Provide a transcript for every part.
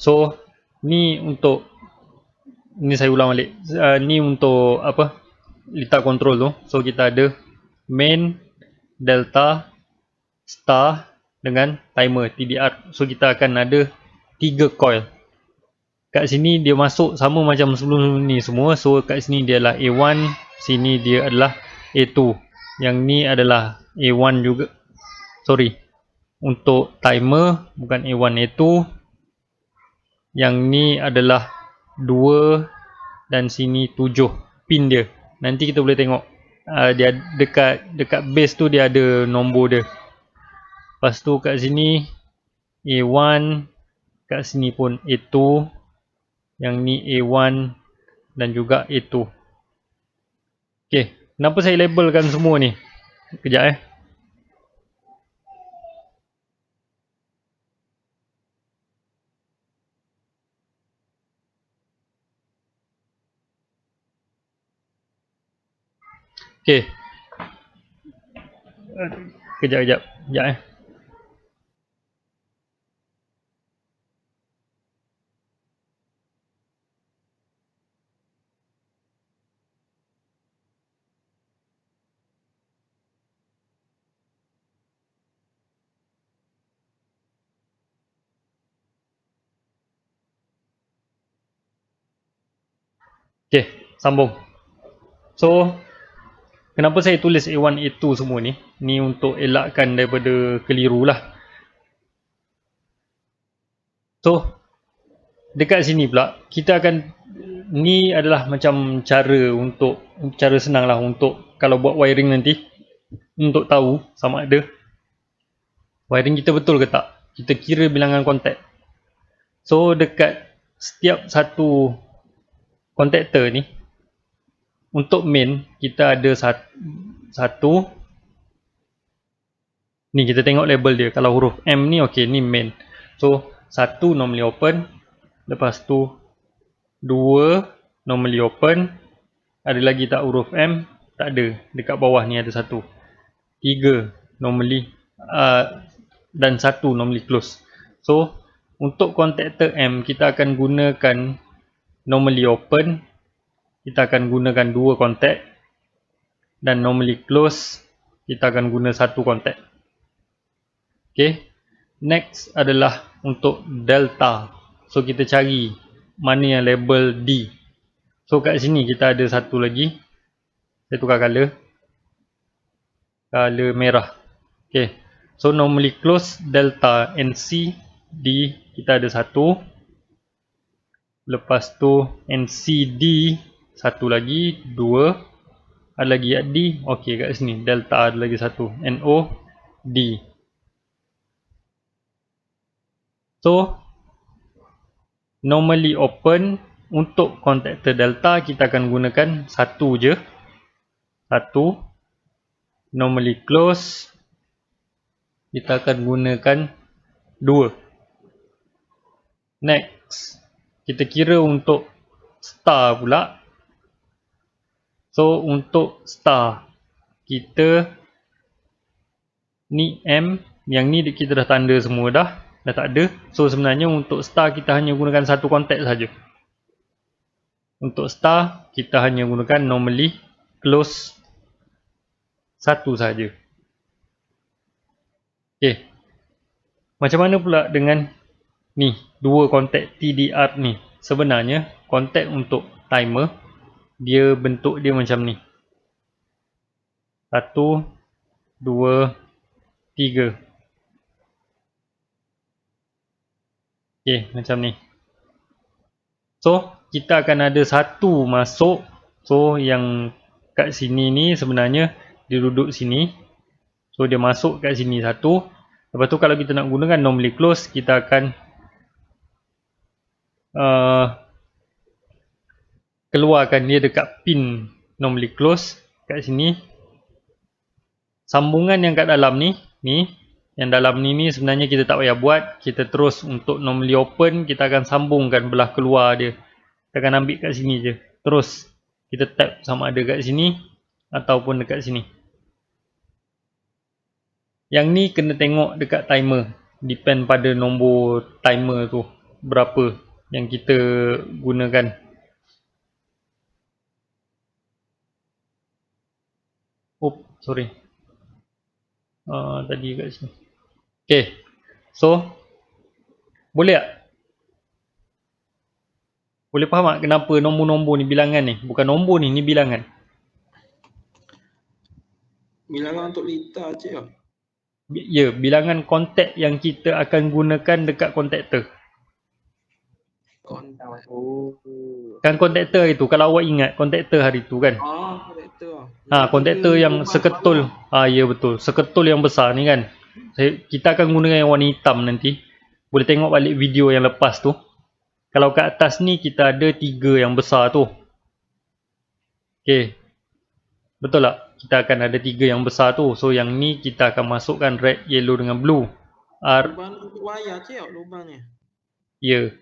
So ni untuk, ni saya ulang balik, ni untuk apa, letak control tu. So kita ada main, delta, star dengan timer TDR. So kita akan ada 3 coil. Kat sini dia masuk sama macam sebelum ni semua. So kat sini dia adalah A1, sini dia adalah A2. Yang ni adalah A1 juga. Sorry, untuk timer bukan A1 A2. Yang ni adalah 2 dan sini 7 pin dia. Nanti kita boleh tengok dia dekat base tu dia ada nombor dia. Lepas tu kat sini A1, kat sini pun A2. Yang ni A1 dan juga A2. Okey, kenapa saya labelkan semua ni? Kejap Okey. Kejap Okey, sambung. So, kenapa saya tulis A1, A2 semua ni? Ni untuk elakkan daripada keliru lah. So, dekat sini pula, kita akan, ni adalah macam cara senang lah untuk kalau buat wiring nanti, untuk tahu sama ada wiring kita betul ke tak. Kita kira bilangan kontak. So, dekat setiap satu kontaktor ni, untuk main, kita ada satu. Ni kita tengok label dia. Kalau huruf M ni, okey, ni main. So, 1 normally open. Lepas tu 2 normally open. Ada lagi tak huruf M? Tak ada. Dekat bawah ni ada 1. 3 normally dan 1 normally close. So, untuk kontaktor M, kita akan gunakan normally open. Kita akan gunakan 2 kontak. Dan normally close, kita akan guna 1 kontak. Okay. Next adalah untuk delta. So kita cari mana yang label D. So kat sini kita ada satu lagi. Saya tukar color. Color merah. Okay. So normally close delta NC D, kita ada 1. Lepas tu NCD satu lagi, 2. Ada lagi D. Okay, kat sini delta ada lagi 1. NO D. So normally open, untuk kontaktor delta kita akan gunakan 1 je. 1. Normally close, kita akan gunakan 2. Next, kita kira untuk star pula. So untuk star, kita ni M, yang ni kita dah tanda semua dah tak ada. So sebenarnya untuk star kita hanya gunakan 1 kontak saja. Untuk star kita hanya gunakan normally close 1 saja. Okey. Macam mana pula dengan ni 2 kontak TDR ni? Sebenarnya kontak untuk timer, dia bentuk dia macam ni. 1, 2, 3. Okey, macam ni. So, kita akan ada 1 masuk. So, yang kat sini ni sebenarnya dia duduk sini. So, dia masuk kat sini 1. Lepas tu kalau kita nak gunakan normally close, kita akan keluarkan dia dekat pin normally close kat sini. Sambungan yang kat dalam ni, yang dalam ni sebenarnya kita tak payah buat. Kita terus untuk normally open, kita akan sambungkan belah keluar dia. Kita akan ambil kat sini je. Terus kita tap sama ada kat sini ataupun dekat sini. Yang ni kena tengok dekat timer. Depend pada nombor timer tu. berapa yang kita gunakan. Oh, sorry. Tadi kat sini. Okay. So, boleh tak? Boleh faham tak kenapa nombor-nombor ni bilangan ni? Bukan nombor ni bilangan. Bilangan untuk liter je lah. Ya, bilangan kontak yang kita akan gunakan dekat kontaktor. Oh. Kan kontaktor itu, kalau awak ingat kontaktor hari tu kan? Kontaktor. Kontaktor yang seketul. Ya betul. Seketul yang besar ni kan. Kita akan gunakan yang warna hitam nanti. Boleh tengok balik video yang lepas tu. Kalau kat atas ni kita ada 3 yang besar tu. Okay. Betul tak? Kita akan ada 3 yang besar tu. So yang ni kita akan masukkan red, yellow dengan blue. Lubang untuk wayar je lubang ni. Ya.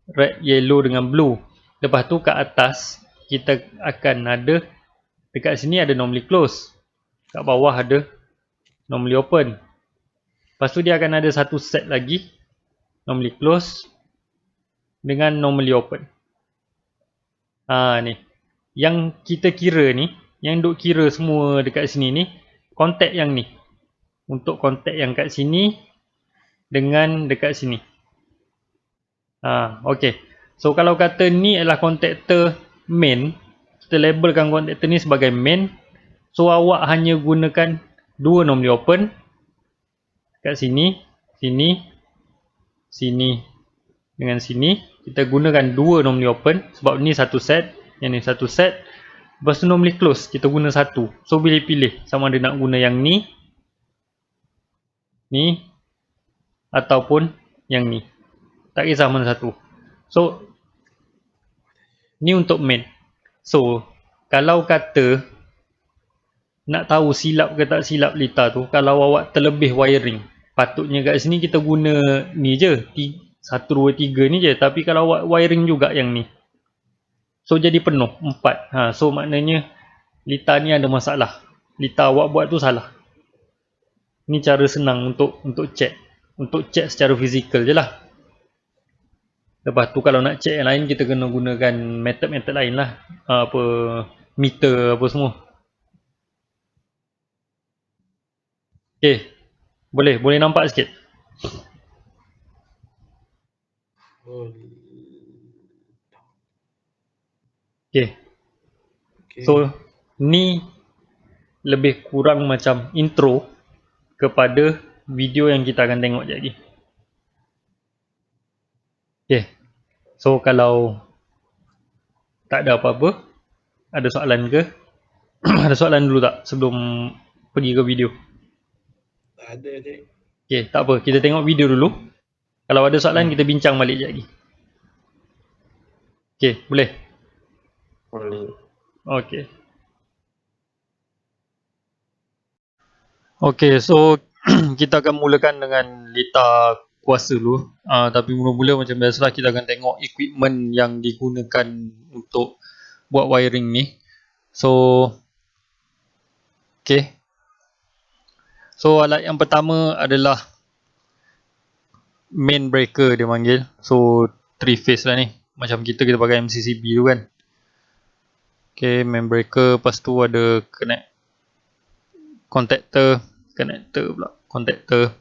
Red, yellow dengan blue. Lepas tu kat atas kita akan ada, dekat sini ada normally close. Kat bawah ada normally open. Lepas tu dia akan ada satu set lagi, normally close dengan normally open. Ni. Yang kita kira ni, yang duk kira semua dekat sini ni, kontak yang ni. Untuk kontak yang kat sini dengan dekat sini. Okay. So kalau kata ni adalah kontaktor main, kita labelkan kontaktor ni sebagai main. So awak hanya gunakan 2 normally open kat sini, sini, sini dengan sini. Kita gunakan 2 normally open sebab ni satu set, yang ni satu set. Lepas tu normally close, kita guna satu. So pilih-pilih sama ada nak guna yang ni, ni ataupun yang ni. Tak kisah mana satu. So ni untuk main. So kalau kata nak tahu silap ke tak silap lita tu, kalau awak terlebih wiring, patutnya kat sini kita guna ni je, 1, 2, 3 ni je. Tapi kalau awak wiring juga yang ni, so jadi penuh 4. So maknanya lita ni ada masalah. Lita awak buat tu salah. Ni cara senang untuk check. Untuk check secara fizikal je lah. Lepas tu kalau nak check yang lain, kita kena gunakan method-method lain lah. Meter apa semua. Okay. Boleh nampak sikit? Okay. So ni lebih kurang macam intro kepada video yang kita akan tengok je lagi. Okay. So kalau tak ada apa-apa, ada soalan ke? Ada soalan dulu tak sebelum pergi ke video? Tak ada je. Okay, tak apa. Kita tengok video dulu. Kalau ada soalan, kita bincang balik je lagi. Okay, boleh? Boleh. Okay. Okay, so kita akan mulakan dengan lita kuasa dulu. Tapi mula-mula macam biasalah, kita akan tengok equipment yang digunakan untuk buat wiring ni. So, okay. So, alat yang pertama adalah main breaker dia panggil. So, 3 phase lah ni. Macam kita pakai MCCB tu kan. Okay, main breaker. Lepas tu ada connect contactor. Contactor.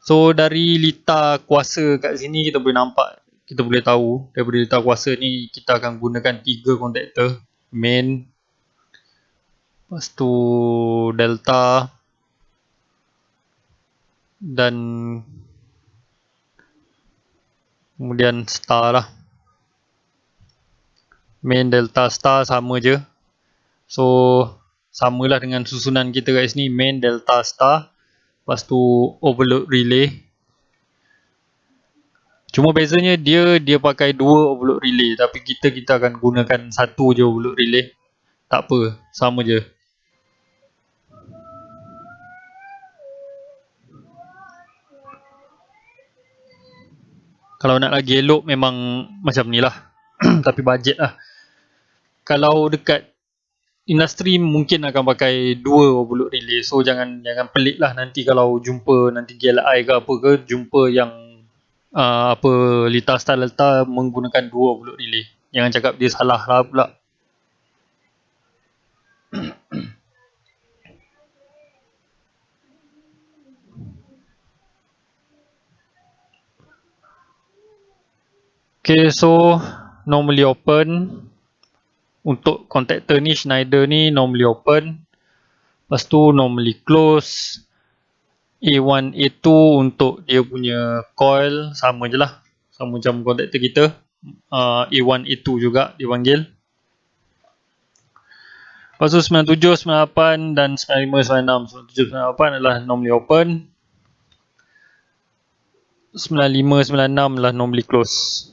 So dari lita kuasa kat sini kita boleh nampak, kita boleh tahu daripada lita kuasa ni kita akan gunakan 3 contactor. Main, lepas tu delta dan kemudian star lah. Main, delta, star sama je. So samalah dengan susunan kita kat sini, main, delta, star. Lepas tu overload relay. Cuma bezanya dia pakai 2 overload relay, tapi kita akan gunakan 1 je overload relay. Tak apa, sama je. Kalau nak lagi elok memang macam ni lah. Tapi bajet lah. Kalau dekat industri mungkin akan pakai 2 overload relay. So jangan pelik lah nanti kalau jumpa nanti GLI ke apa ke, jumpa yang apa Lita Star Delta menggunakan 2 volt relay. Jangan cakap dia salah lah pula. Okay, so normally open. Untuk contactor ni, Schneider ni normally open. Lepas tu normally close. A1, A2 untuk dia punya coil sama je lah. Sama macam contactor kita. A1, A2 juga dia panggil. Lepas tu 97, 98 dan 95, 96. 97, 98 adalah normally open. 95, 96 adalah normally close.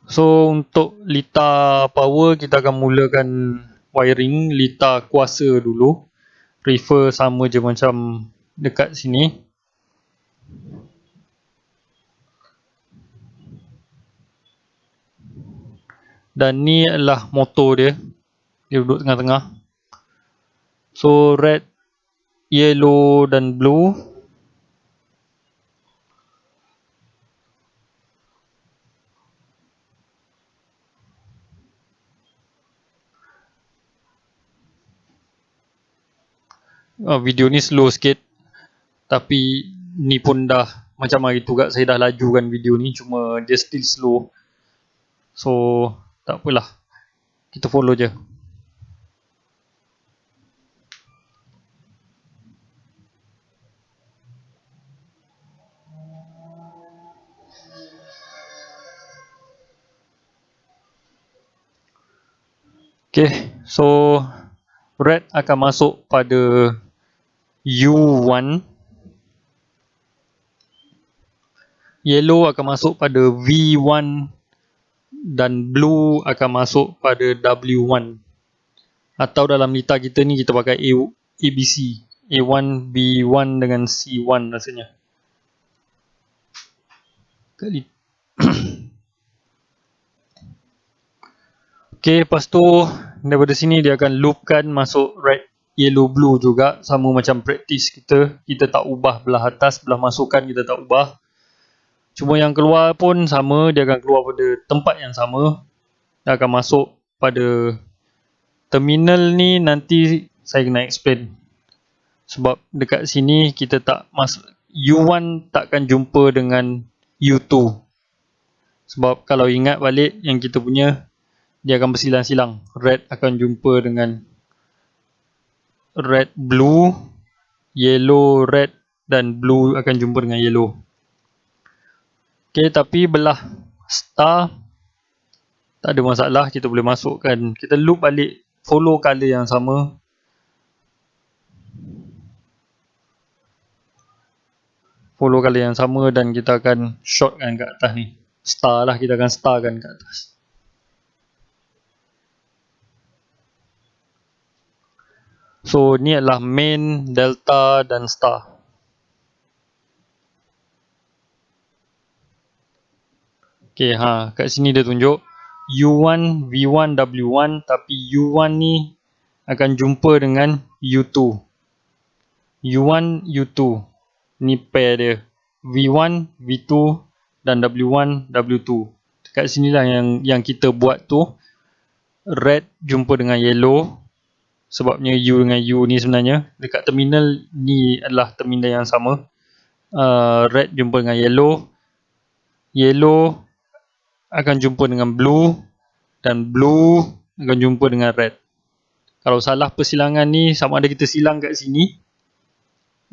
So untuk Lita power, kita akan mulakan wiring Lita kuasa dulu. Prefer sama je macam dekat sini. Dan ni adalah motor dia. Dia duduk tengah-tengah. So red, yellow dan blue. Video ni slow sikit. Tapi ni pun dah macam hari tu kat saya dah lajukan video ni. Cuma dia still slow. So tak apalah. Kita follow je. Okay, so red akan masuk pada U1. Yellow akan masuk pada V1 dan blue akan masuk pada W1. Atau dalam Lita kita ni kita pakai ABC. A1, B1 dengan C1 rasanya. Okay, lepas tu daripada sini dia akan loopkan masuk red, yellow, blue juga. Sama macam practice kita. Kita tak ubah belah atas, belah masukan kita tak ubah. Cuma yang keluar pun sama. Dia akan keluar pada tempat yang sama. Dia akan masuk pada terminal ni, nanti saya kena explain. Sebab dekat sini kita tak masuk, U1 takkan jumpa dengan U2. Sebab kalau ingat balik yang kita punya, dia akan bersilang-silang. Red akan jumpa dengan red, blue, yellow, red dan blue akan jumpa dengan yellow. Okay, tapi belah star tak ada masalah, kita boleh masukkan. Kita loop balik, follow color yang sama. Follow color yang sama dan kita akan shortkan kat atas ni. Star lah, kita akan starkan kat atas. So ni adalah main, delta dan star. Okay, kat sini dia tunjuk U1, V1, W1, tapi U1 ni akan jumpa dengan U2. U1, U2. Ni pair dia. V1, V2 dan W1, W2. Kat sinilah yang kita buat tu. Red jumpa dengan yellow. Sebabnya U dengan U ni sebenarnya dekat terminal ni adalah terminal yang sama. Red jumpa dengan yellow. Yellow akan jumpa dengan blue dan blue akan jumpa dengan red. Kalau salah persilangan ni, sama ada kita silang kat sini.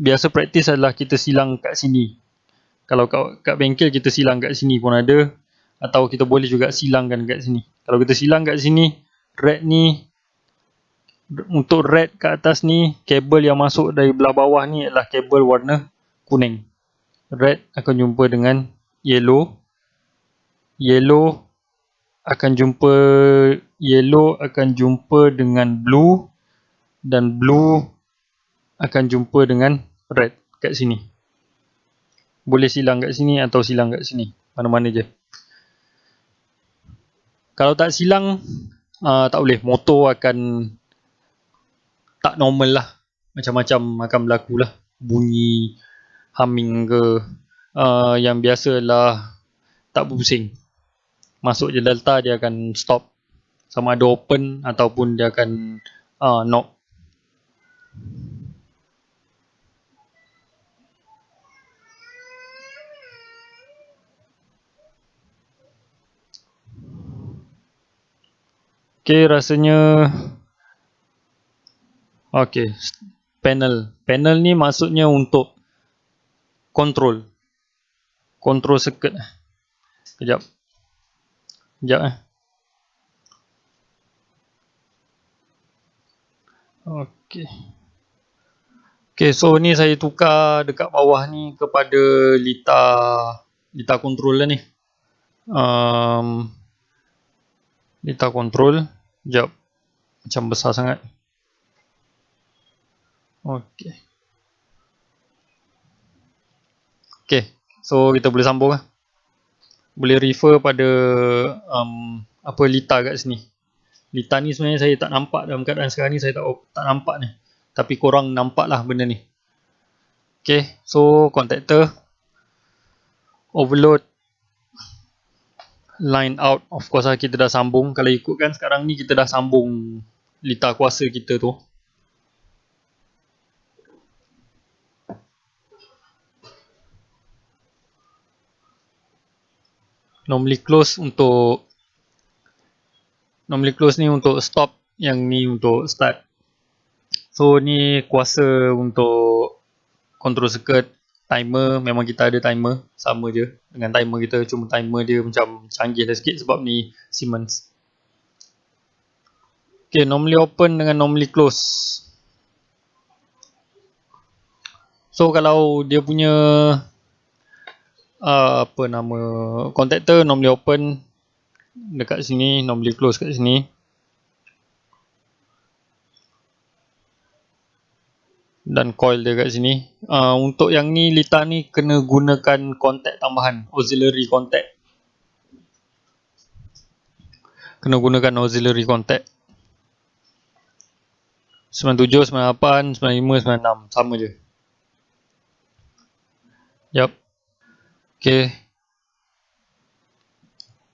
Biasa praktis adalah kita silang kat sini. Kalau kat bengkel kita silang kat sini pun ada, atau kita boleh juga silangkan kat sini. Kalau kita silang kat sini, red ni, untuk red kat atas ni, kabel yang masuk dari belah bawah ni adalah kabel warna kuning. Red akan jumpa dengan yellow. Yellow akan jumpa dengan blue dan blue akan jumpa dengan red kat sini. Boleh silang kat sini atau silang kat sini, mana-mana je. Kalau tak silang, tak boleh. Motor akan tak normal lah, macam-macam akan berlaku lah, bunyi humming ke, yang biasalah tak berpusing. Masuk je delta dia akan stop, sama ada open ataupun dia akan knock. Okay, rasanya okay. Panel ni maksudnya untuk control circuit. Kejap Okay, so ni saya tukar dekat bawah ni kepada litar control lah ni. Litar control. Sekejap, macam besar sangat. Okay, so kita boleh sambung lah. Boleh refer pada apa litar kat sini. Litar ni sebenarnya saya tak nampak dalam keadaan sekarang ni, saya tak nampak ni. Tapi korang nampak lah benda ni. Okay, so contactor, overload, line out, of course lah kita dah sambung. Kalau ikutkan sekarang ni kita dah sambung litar kuasa kita tu. Normally close ni untuk stop, yang ni untuk start. So ni kuasa untuk control circuit. Timer, memang kita ada timer, sama je dengan timer kita, cuma timer dia macam canggih dah sikit sebab ni Siemens. Okay, normally open dengan normally close. So kalau dia punya apa nama contactor, normally open dekat sini, normally close kat sini. Dan coil dia kat sini. Untuk yang ni, litar ni kena gunakan kontak tambahan, auxiliary contact. Kena gunakan auxiliary contact. 97, 98, 95, 96, sama je. Yup. Okay.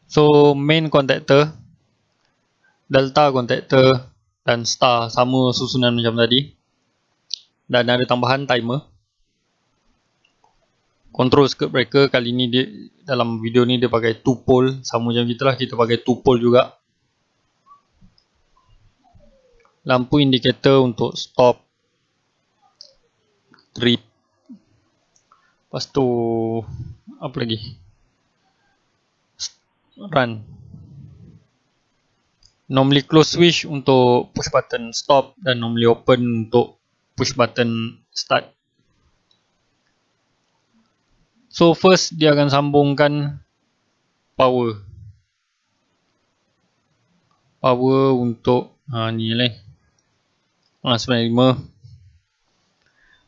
So main contactor, delta contactor dan star sama susunan macam tadi. Dan ada tambahan timer. Control circuit breaker, kali ni dia dalam video ni dia pakai 2 pole, sama macam kita lah, kita pakai 2 pole juga. Lampu indikator untuk stop, trip. Lepas tu apa lagi? Run. Normally close switch untuk push button stop dan normally open untuk push button start. So first dia akan sambungkan power untuk ni lah 95.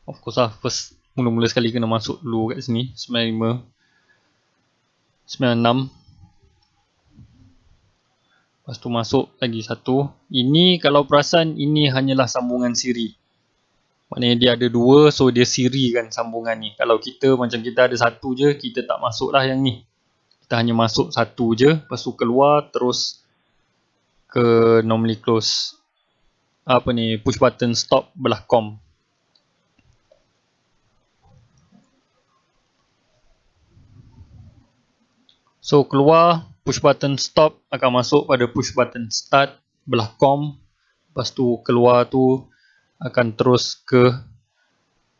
Of course lah, first mula-mula sekali kena masuk dulu kat sini 95, 96. Lepas tu masuk lagi satu. Ini kalau perasan, ini hanyalah sambungan siri. Maknanya dia ada dua, so dia siri kan sambungan ni. Kalau kita macam kita ada satu je, kita tak masuk lah yang ni. Kita hanya masuk satu je, lepas tu keluar terus ke normally close. Apa ni, push button stop belah COM. So keluar, push button stop akan masuk pada push button start belah COM. Lepas tu keluar tu akan terus ke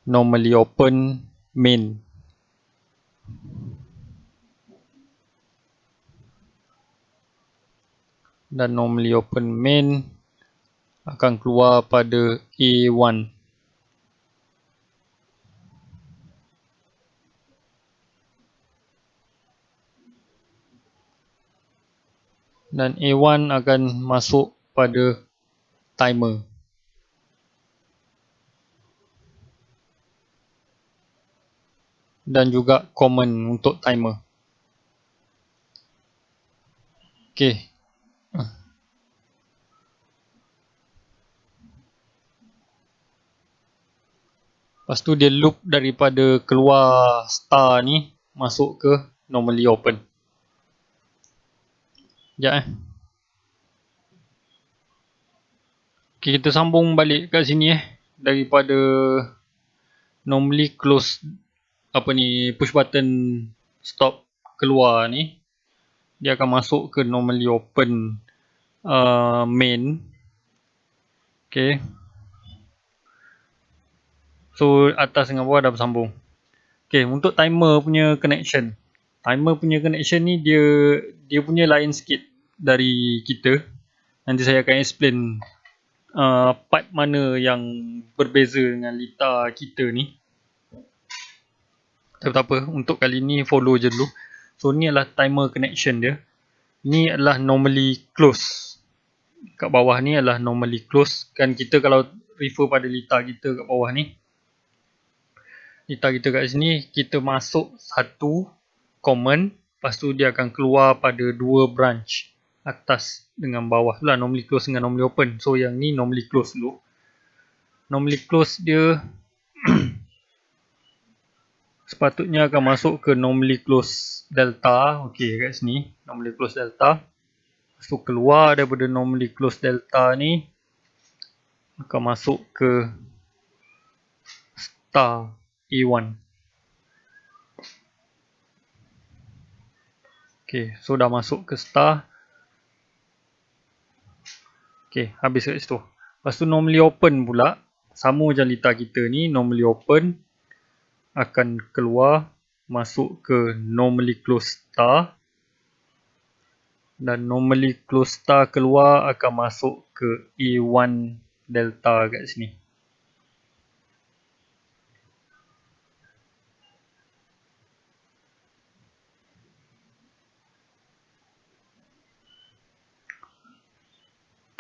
normally open main. Dan normally open main akan keluar pada A1. Dan A1 akan masuk pada timer. Dan juga common untuk timer. Okay. Lepas tu dia loop daripada keluar star ni masuk ke normally open. Sekejap Okay, kita sambung balik kat sini daripada normally close push button stop keluar ni, dia akan masuk ke normally open main. Okay, so atas dengan bawah dah bersambung. Okay, untuk timer punya connection ni dia punya lain sikit dari kita. Nanti saya akan explain part mana yang berbeza dengan Lita kita ni. Tak apa, untuk kali ni follow je dulu. So ni adalah timer connection dia. Ni adalah normally close. Kat bawah ni adalah normally close. Kan kita kalau refer pada Lita kita kat bawah ni, Lita kita kat sini, kita masuk satu common, lepas tu dia akan keluar pada dua branch, atas dengan bawah tu lah, normally close dengan normally open. So yang ni normally close dulu. Normally close dia sepatutnya akan masuk ke normally close delta. Okey, kat sini normally close delta. Lepas tu keluar daripada normally close delta ni akan masuk ke star A1. Okey, so dah masuk ke star. Okey, habis kat situ. Lepas tu normally open pula, sama macam Lita kita ni, normally open akan keluar masuk ke normally close star, dan normally close star keluar akan masuk ke A1 delta kat sini.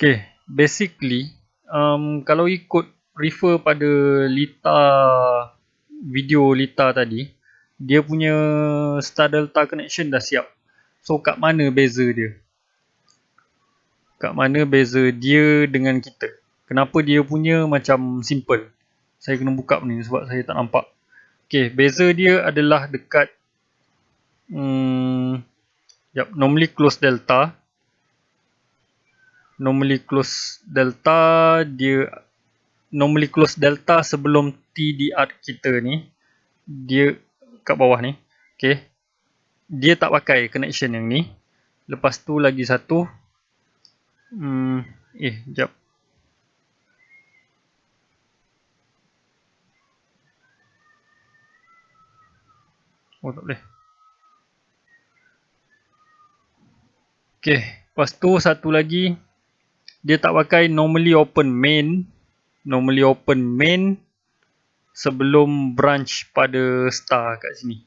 Okay, basically kalau ikut refer pada Lita, video Lita tadi, dia punya star delta connection dah siap. So kat mana beza dia? Kat mana beza dia dengan kita? Kenapa dia punya macam simple? Saya kena buka ni sebab saya tak nampak. Okay, beza dia adalah dekat normally close delta. Normally close delta dia normally close delta sebelum TDR kita ni, dia kat bawah ni. Okay, dia tak pakai connection yang ni. Lepas tu lagi satu, sekejap. Oh, tak boleh. Okay, lepas tu satu lagi, dia tak pakai normally open main. Normally open main sebelum branch pada star kat sini.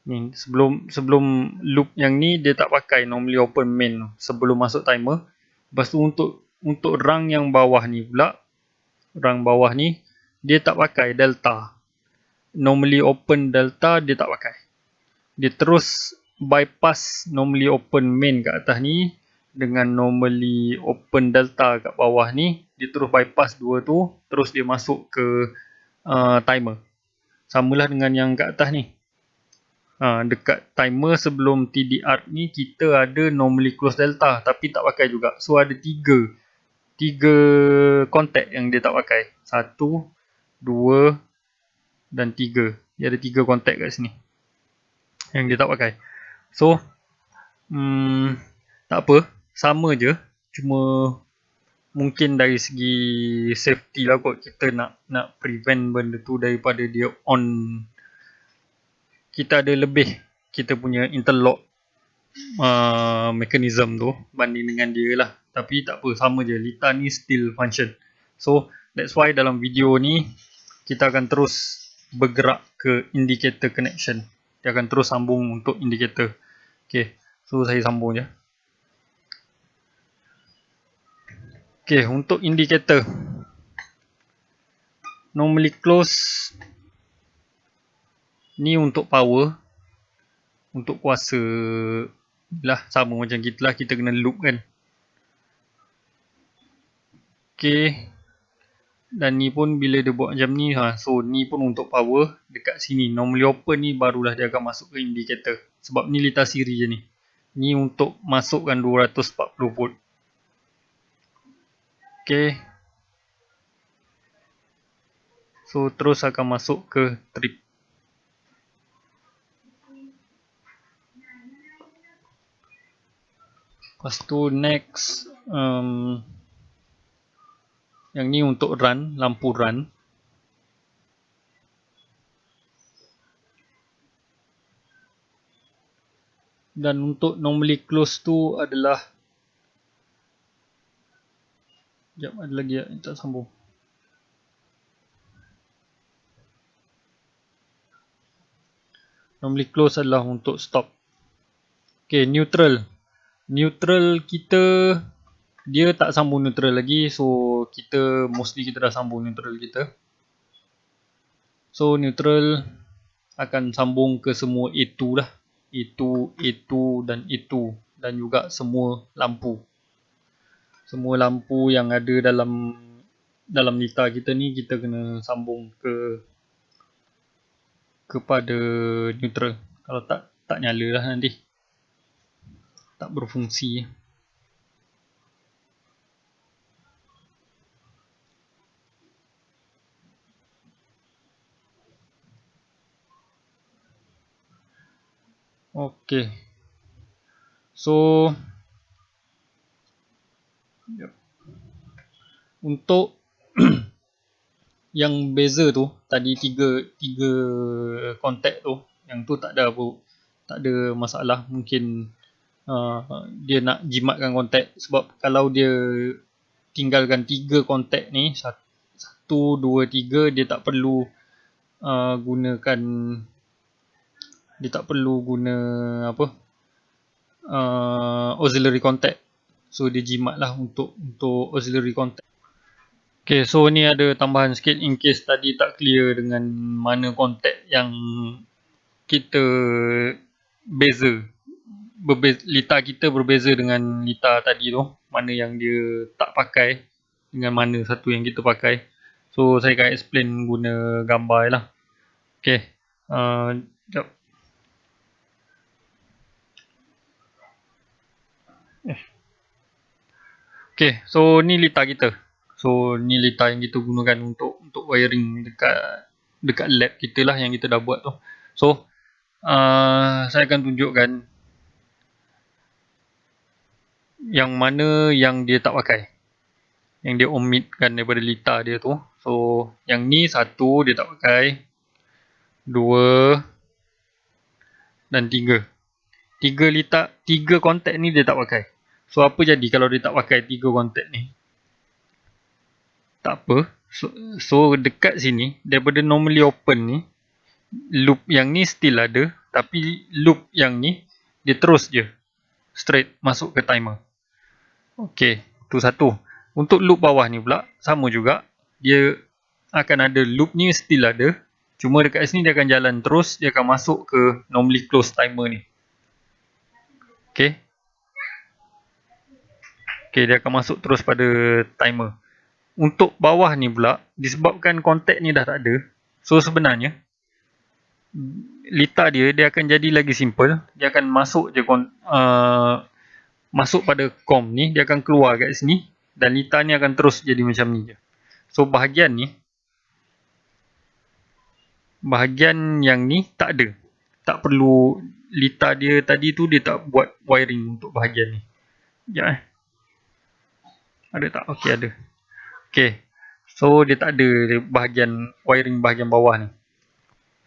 Ni sebelum loop yang ni dia tak pakai normally open main sebelum masuk timer. Lepas tu untuk rang yang bawah ni pula, rang bawah ni dia tak pakai delta. Normally open delta dia tak pakai. Dia terus bypass normally open main kat atas ni dengan normally open delta kat bawah ni, dia terus bypass dua tu, terus dia masuk ke timer. Samalah dengan yang kat atas ni. Dekat timer sebelum TDR ni kita ada normally close delta tapi tak pakai juga. So ada tiga contact yang dia tak pakai. 1, 2 dan 3. Dia ada 3 contact kat sini yang dia tak pakai. So tak apa, sama je, cuma mungkin dari segi safety lah kot, kita nak prevent benda tu daripada dia on. Kita ada lebih kita punya interlock mechanism tu banding dengan dia lah. Tapi tak apa, sama je, Lita ni still function. So that's why dalam video ni kita akan terus bergerak ke indicator connection. Dia akan terus sambung untuk indicator. Okay, so saya sambung je. Okay, untuk indicator normally close ni untuk power, untuk kuasa lah, sama macam kita lah, kita kena loop kan. Okay, Dan ni pun bila dia buat macam ni, so ni pun untuk power dekat sini. Normally open ni barulah dia akan masuk ke indicator. Sebab ni litar siri je ni. Ni untuk masukkan 240 volt. Okay. So terus akan masuk ke trip. Lepas tu next, yang ni untuk run, lampu run. Dan untuk normally close tu adalah, sekejap ada lagi tak sambung. Normally close adalah untuk stop. Okay, neutral. Neutral kita, dia tak sambung neutral lagi, so kita mostly kita dah sambung neutral kita. So neutral akan sambung ke semua A2 lah. A2 dan A2 dan juga semua lampu. Semua lampu yang ada dalam litar kita ni kita kena sambung kepada neutral. Kalau tak nyala lah nanti. Tak berfungsi. Okay. So untuk yang beza tu tadi tiga kontak tu, yang tu tak ada masalah. Mungkin dia nak jimatkan kontak, sebab kalau dia tinggalkan 3 kontak ni 1, 2, 3, dia tak perlu gunakan, dia tak perlu guna apa auxiliary contact. So dia jimat lah untuk auxiliary contact. Okay, so ni ada tambahan sikit in case tadi tak clear dengan mana kontak yang kita litar kita berbeza dengan litar tadi tu, mana yang dia tak pakai dengan mana satu yang kita pakai. So saya akan explain guna gambar lah. Okay, sekejap. Okay, so ni litar kita. So ni litar yang kita gunakan untuk wiring dekat lab kita lah yang kita dah buat tu. So saya akan tunjukkan yang mana yang dia tak pakai, yang dia omitkan daripada litar dia tu. So yang ni 1 dia tak pakai, 2 dan 3. 3 kontak ni dia tak pakai. So apa jadi kalau dia tak pakai 3 kontak ni? Tak apa. So dekat sini daripada normally open ni, loop yang ni still ada, tapi loop yang ni dia terus je straight masuk ke timer. Okay, tu satu. Untuk loop bawah ni pula sama juga, dia akan ada loop ni still ada, cuma dekat sini dia akan jalan terus, dia akan masuk ke normally close timer ni. Okay, dia akan masuk terus pada timer. Untuk bawah ni pula, disebabkan kontak ni dah tak ada, so sebenarnya litar dia akan jadi lagi simple. Dia akan masuk je masuk pada COM ni, dia akan keluar kat sini dan litar ni akan terus jadi macam ni je. So bahagian yang ni tak ada, tak perlu. Litar dia tadi tu dia tak buat wiring untuk bahagian ni. Sekejap ada tak? Okay, ada. Okay, so dia tak ada bahagian wiring bahagian bawah ni.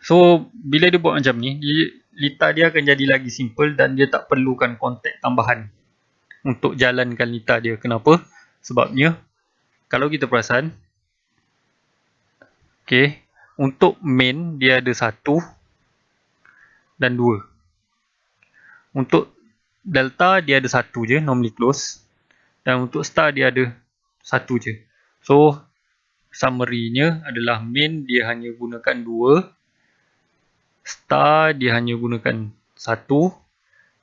So bila dia buat macam ni, litar dia akan jadi lagi simple dan dia tak perlukan kontak tambahan untuk jalankan litar dia. Kenapa? Sebabnya kalau kita perasan, okay, untuk main dia ada 1 dan 2. Untuk delta dia ada 1 je, normally close. Dan untuk star dia ada 1 je. So summary-nya adalah main dia hanya gunakan 2, star dia hanya gunakan 1,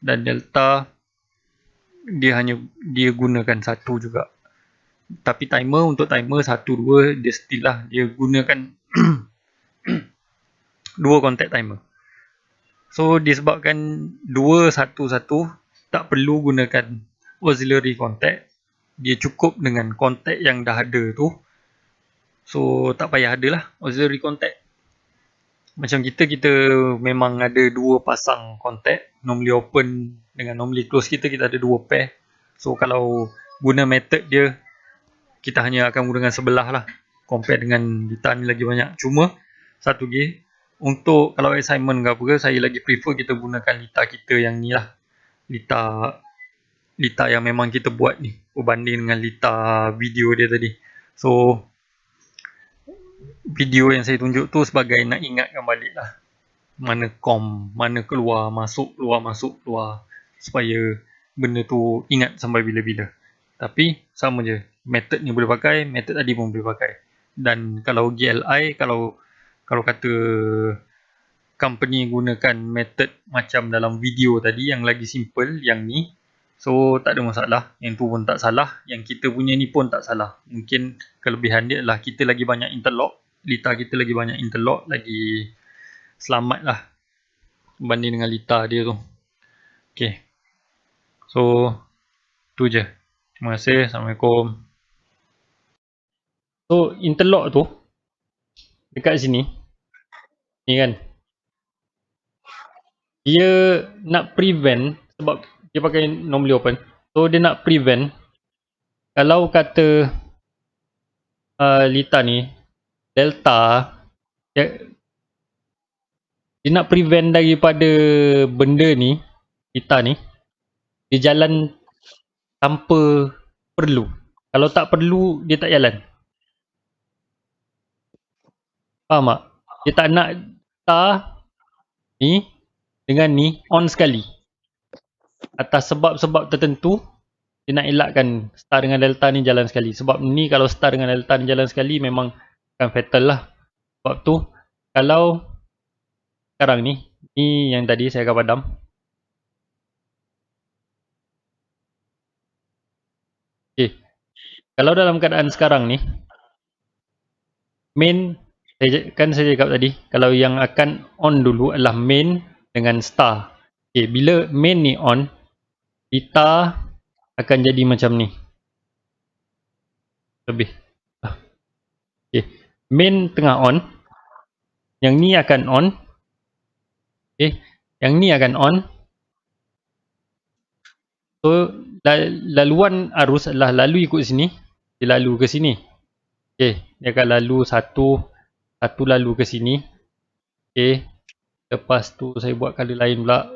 dan delta dia gunakan 1 juga. Tapi untuk timer 1, 2 dia still lah dia gunakan dua contact timer. So disebabkan 2, 1, 1 tak perlu gunakan auxiliary contact, dia cukup dengan contact yang dah ada tu. So tak payah ada lah auxiliary contact. Macam kita memang ada dua pasang contact, normally open dengan normally close kita ada dua pair. So kalau guna method dia, kita hanya akan gunakan sebelah lah, compare dengan litar ni lagi banyak. Cuma satu lagi, untuk kalau assignment ke apa ke, saya lagi prefer kita gunakan litar kita yang ni lah, litar yang memang kita buat ni berbanding dengan litar video dia tadi. So video yang saya tunjuk tu sebagai nak ingatkan balik lah mana kom, mana keluar masuk, supaya benda tu ingat sampai bila-bila. Tapi sama je, method ni boleh pakai, method tadi pun boleh pakai. Dan kalau GLI, kalau kata company gunakan method macam dalam video tadi yang lagi simple, yang ni, so tak ada masalah, yang tu pun tak salah, yang kita punya ni pun tak salah. Mungkin kelebihan dia adalah kita lagi banyak interlock, litar kita lagi banyak interlock, lagi selamat lah berbanding dengan litar dia tu. Okay, so tu je. Terima kasih. Assalamualaikum. So interlock tu dekat sini ni kan, dia nak prevent, sebab dia pakai normally open, so dia nak prevent kalau kata litar ni delta, dia nak prevent daripada benda ni, litar ni dia jalan tanpa perlu. Kalau tak perlu, dia tak jalan. Faham tak? Dia tak nak litar ni dengan ni on sekali. Atas sebab-sebab tertentu, dia nak elakkan star dengan delta ni jalan sekali. Sebab ni kalau star dengan delta ni jalan sekali, memang akan fatal lah. Sebab tu, kalau sekarang ni yang tadi saya akan padam. Okay. Kalau dalam keadaan sekarang ni, main, saya cakap tadi, kalau yang akan on dulu adalah main dengan star. Okay, bila main ni on, litar akan jadi macam ni. Lebih. Okay. Main tengah on, yang ni akan on. Okay. Yang ni akan on. So laluan arus adalah lalu ikut sini, dia lalu ke sini. Okay, dia akan lalu satu lalu ke sini. Okay, lepas tu saya buat color lain pula.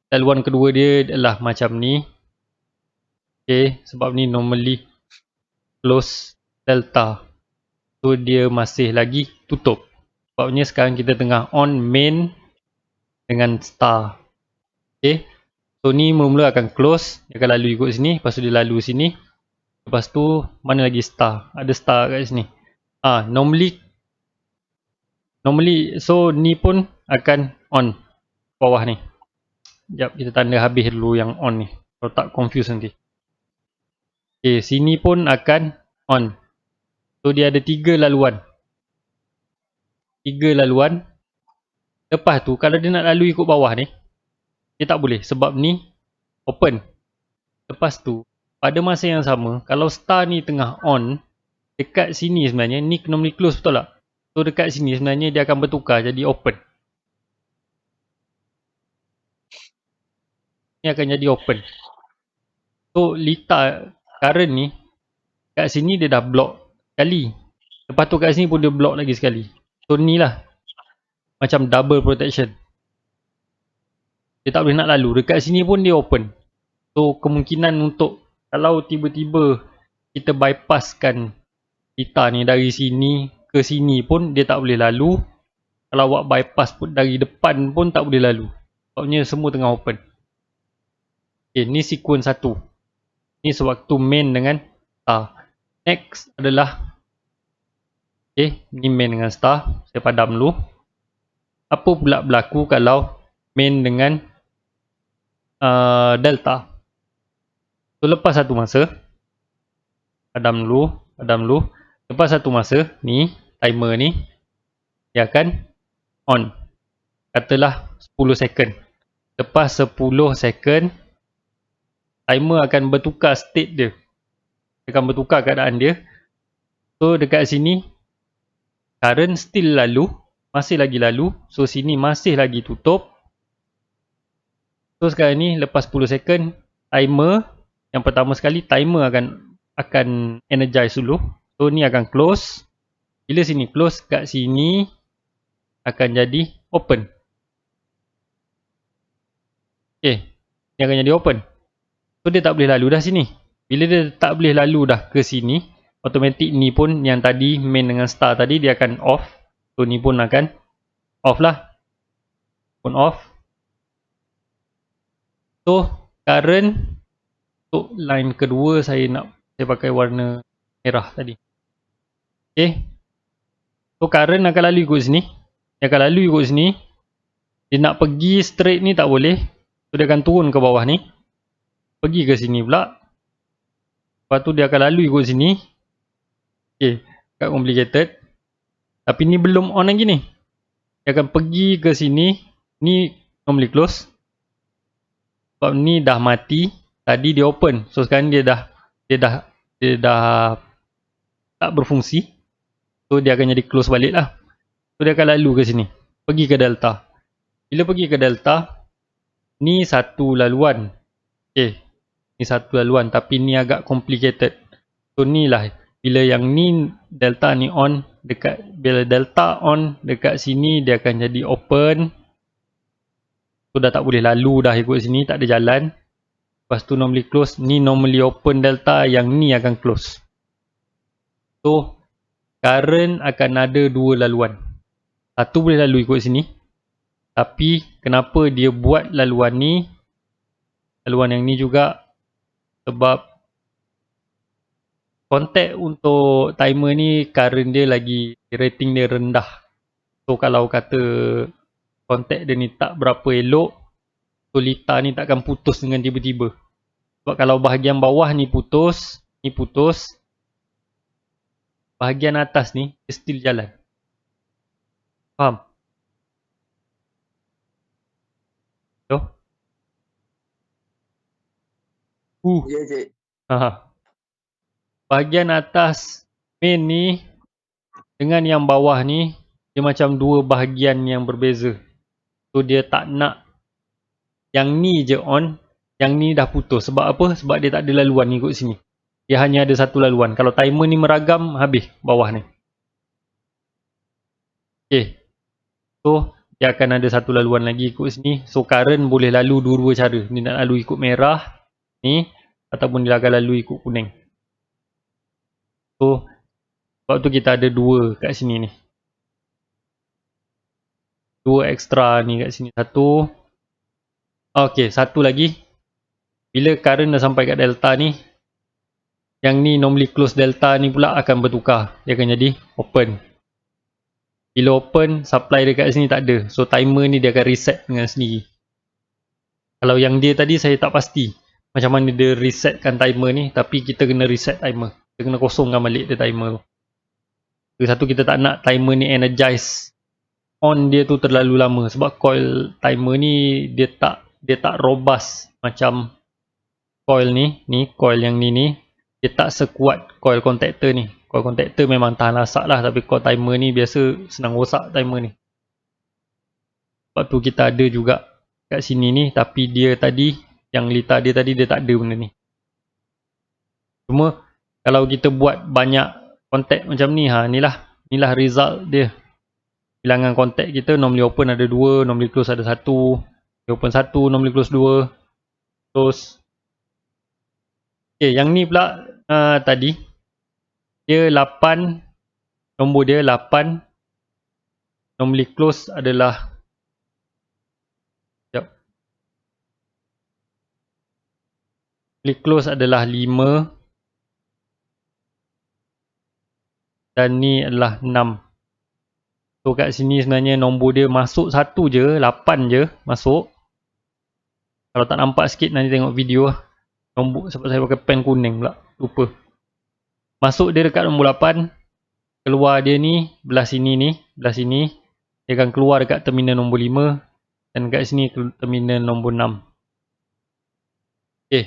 Laluan kedua dia adalah macam ni. Okay, sebab ni normally close delta, so dia masih lagi tutup. Sebabnya sekarang kita tengah on main dengan star. Okay, so ni mula-mula akan close, dia akan lalu ikut sini, lepas tu dia lalu sini, lepas tu mana lagi star, ada star kat sini. Normally so ni pun akan on bawah ni. Sekejap, kita tanda habis dulu yang on ni, kalau tak confuse nanti. Okay, sini pun akan on. So dia ada 3 laluan. Lepas tu kalau dia nak lalu ikut bawah ni, dia tak boleh sebab ni open. Lepas tu pada masa yang sama, kalau star ni tengah on, dekat sini sebenarnya ni normally close, betul tak? So dekat sini sebenarnya dia akan bertukar jadi open. Ni akan jadi open. So litar current ni kat sini dia dah block sekali, lepas tu kat sini pun dia block lagi sekali. So ni lah macam double protection, dia tak boleh nak lalu. Dekat sini pun dia open. So kemungkinan untuk kalau tiba-tiba kita bypasskan litar ni dari sini ke sini pun dia tak boleh lalu. Kalau buat bypass pun dari depan pun tak boleh lalu, sebabnya semua tengah open. Okay, ni sequence 1. Ni sewaktu main dengan star. Next adalah, okay, ni main dengan star. Saya padam dulu. Apa pula berlaku kalau main dengan delta? So lepas satu masa, padam dulu. Lepas satu masa ni timer ni dia akan on. Katalah 10 second. Lepas 10 second timer akan bertukar state dia. Dia akan bertukar keadaan dia. So dekat sini current still lalu, masih lagi lalu. So sini masih lagi tutup. So sekarang ni lepas 10 second timer yang pertama sekali timer akan energize dulu. So ni akan close. Bila sini close, kat sini akan jadi open. Okay, ni akan jadi open. So dia tak boleh lalu dah sini. Bila dia tak boleh lalu dah ke sini, automatic ni pun yang tadi main dengan star tadi dia akan off. So ni pun akan off lah. Pun off. So current untuk line kedua saya pakai warna merah tadi. Okay. So current akan lalu ikut sini. Dia akan lalu ikut sini. Dia nak pergi straight ni tak boleh. So dia akan turun ke bawah ni. Pergi ke sini pula. Lepas tu dia akan lalu ikut sini. Okay, agak complicated. Tapi ni belum on lagi ni. Dia akan pergi ke sini. Ni normally close. Sebab ni dah mati. Tadi dia open. So sekarang dia dah tak berfungsi. So dia akan jadi close balik lah. So dia akan lalu ke sini. Pergi ke delta. Bila pergi ke delta, ni satu laluan. Okay. Ni satu laluan. Tapi ni agak complicated. So ni lah. Bila yang ni delta ni on. Bila delta on dekat sini, dia akan jadi open. So dah tak boleh lalu dah ikut sini. Tak ada jalan. Lepas tu normally close. Ni normally open delta. Yang ni akan close. So current akan ada dua laluan. Satu boleh lalu ikut sini. Tapi kenapa dia buat laluan ni? Laluan yang ni juga. Sebab kontak untuk timer ni current dia lagi rating dia rendah. So kalau kata kontak dia ni tak berapa elok, so litar ni takkan putus dengan tiba-tiba. Sebab kalau bahagian bawah ni putus, bahagian atas ni dia still jalan. Faham? So? Ya, cik. Bahagian atas main ni dengan yang bawah ni dia macam dua bahagian yang berbeza. So dia tak nak yang ni je on, yang ni dah putus. Sebab apa? Sebab dia tak ada laluan ikut sini. Dia hanya ada satu laluan. Kalau timer ni meragam, habis bawah ni. Okay. So dia akan ada satu laluan lagi ikut sini. So current boleh lalu dua-dua cara. Dia nak lalu ikut merah ni, ataupun dia akan lalu ikut kuning. So sebab tu kita ada dua kat sini ni. Dua ekstra ni kat sini. Satu. Okay, satu lagi. Bila current dah sampai kat delta ni, yang ni normally close delta ni pula akan bertukar. Dia akan jadi open. Bila open, supply dekat sini tak ada. So timer ni dia akan reset dengan sendiri. Kalau yang dia tadi saya tak pasti macam mana dia resetkan timer ni. Tapi kita kena reset timer. Kita kena kosongkan balik dia timer tu. Satu, kita tak nak timer ni energize. On dia tu terlalu lama. Sebab coil timer ni dia tak robust macam coil ni. Ni coil yang ni. Dia tak sekuat coil contactor ni. Coil contactor memang tahan lasak lah. Tapi coil timer ni biasa senang rosak timer ni. Sebab tu kita ada juga kat sini ni. Tapi dia tadi, yang litar dia tadi dia tak ada benda ni. Cuma kalau kita buat banyak kontak macam ni, inilah result dia. Bilangan kontak kita normally open ada 2, normally close ada 1. Dia open 1, normally close 2. Close. Okay, yang ni pula tadi dia 8, nombor dia 8. Normally close adalah normally close adalah 5. Dan ni adalah 6. So kat sini sebenarnya nombor dia masuk 1 je, 8 je masuk. Kalau tak nampak sikit nanti tengok video lah. Nombor, sebab saya pakai pen kuning pula, lupa. Masuk dia dekat nombor 8. Keluar dia ni, belah sini ni, belah sini. Dia akan keluar dekat terminal nombor 5. Dan dekat sini terminal nombor 6. Okay.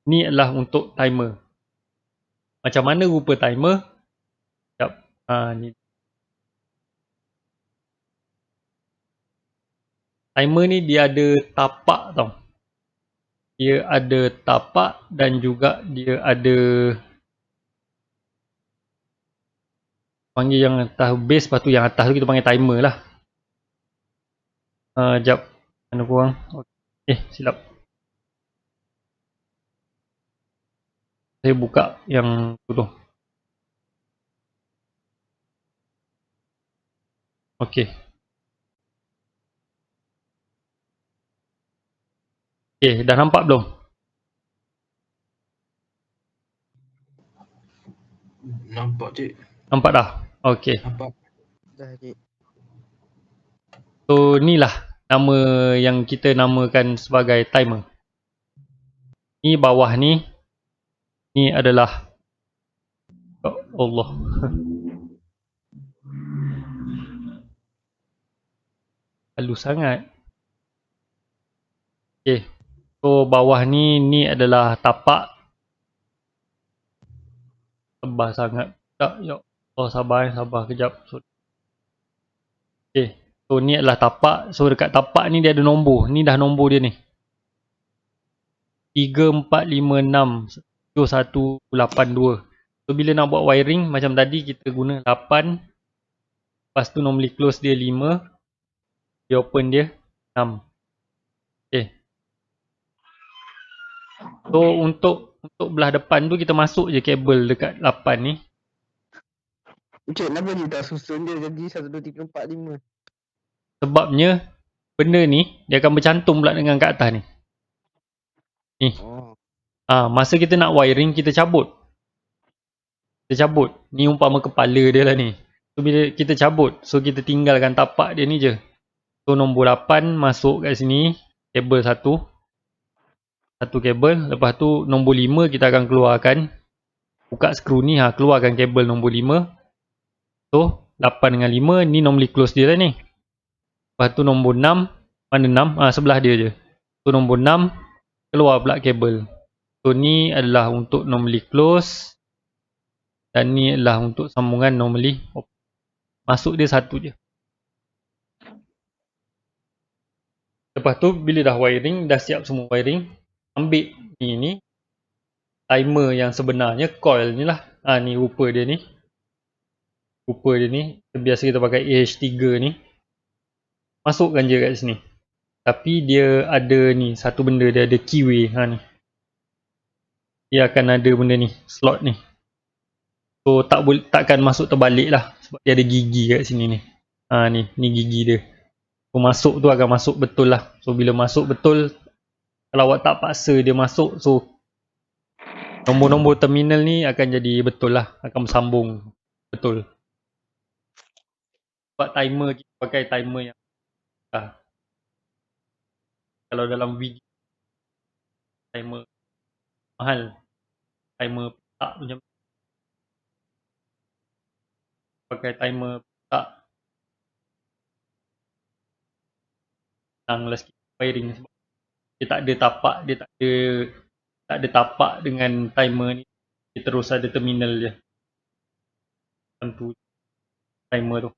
Ni adalah untuk timer. Macam mana rupa timer? Sekejap. Ni. Timer ni dia ada tapak tau. Dia ada tapak dan juga dia ada panggil yang atas base, lepas tu yang atas tu kita panggil timer lah. Sekejap. Mana korang? Silap. Saya buka yang tu. Okay. Okay, dah nampak belum? Nampak cik. Nampak dah? Okay. Nampak. Dah cik. So, ni lah nama yang kita namakan sebagai timer. Ni bawah ni. Ni adalah Allah. Halus sangat. Okay. So, bawah ni adalah tapak. Sabar sangat. Tak, ya Allah, sabar kejap. Okay. So, ni adalah tapak. So, dekat tapak ni dia ada nombor. Ni dah nombor dia ni. 3, 4, 5, 6, 7, 1, 8, 2. So, bila nak buat wiring, macam tadi kita guna 8. Lepas tu normally close dia 5. Dia open dia 6. Okay. So, untuk belah depan tu kita masuk je kabel dekat 8 ni. Cik, kenapa dia tak susun dia jadi 1, 2, 3, 4, 5? Sebabnya, benda ni dia akan bercantum pula dengan kat atas ni. Ni. Oh. Masa kita nak wiring, kita cabut. Ni umpama kepala dia lah ni. So, bila kita cabut, so kita tinggalkan tapak dia ni je. So, nombor 8 masuk kat sini. Kabel 1. Satu kabel. Lepas tu, nombor 5 kita akan keluarkan. Buka skru ni, keluarkan kabel nombor 5. So, 8 dengan 5, ni normally close dia lah ni. Lepas tu nombor 6, mana 6? Sebelah dia je. So, nombor 6, keluar pula kabel. So, ni adalah untuk normally close. Dan ni adalah untuk sambungan normally open. Masuk dia satu je. Lepas tu, bila dah wiring, dah siap semua wiring, ambil ni timer yang sebenarnya, coil ni lah. Ni rupa dia ni. Biasa kita pakai AH3 ni. Masukkan je kat sini. Tapi dia ada ni, satu benda dia ada keyway. Ni. Dia akan ada benda ni, slot ni. So takkan masuk terbalik lah. Sebab dia ada gigi kat sini ni. Ni gigi dia. So masuk tu akan masuk betul lah. So bila masuk betul, kalau awak tak paksa dia masuk, so nombor-nombor terminal ni akan jadi betul lah. Akan bersambung betul. Sebab timer, kita pakai timer yang kalau dalam video timer mahal, timer tak macam pakai timer tak senang lah sikit wiring sebab dia tak ada tapak, dia tak ada tapak dengan timer ni, dia terus ada terminal je macam tu timer tu.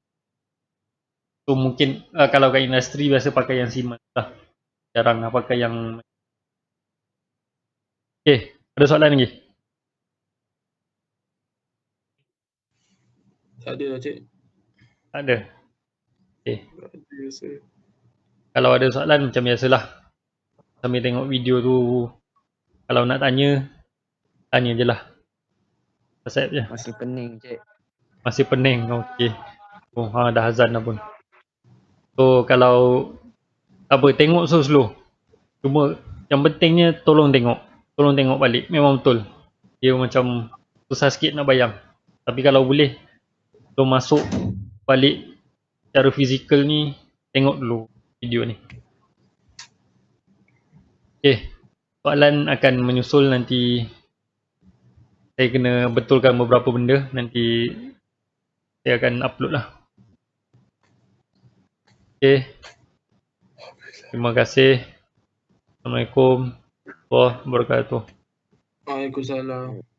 So mungkin kalau kat industri biasa pakai yang Siemens lah, jarang lah pakai yang. Okay, ada soalan lagi? Tak ada lah cik. Tak ada? Okay. Tak ada biasa. Kalau ada soalan macam biasalah, sambil tengok video tu, kalau nak tanya je lah. WhatsApp je. Masih pening cik. Masih pening, okey. Dah azan dah pun. So kalau apa, tengok slow. Cuma yang pentingnya tolong tengok balik. Memang betul dia macam susah sikit nak bayang. Tapi kalau boleh belum masuk balik secara fizikal ni, tengok dulu video ni. Okay. soalan akan menyusul nanti. Saya kena betulkan beberapa benda, nanti saya akan upload lah. Okay. Terima kasih. Assalamualaikum warahmatullahi wabarakatuh. Waalaikumsalam.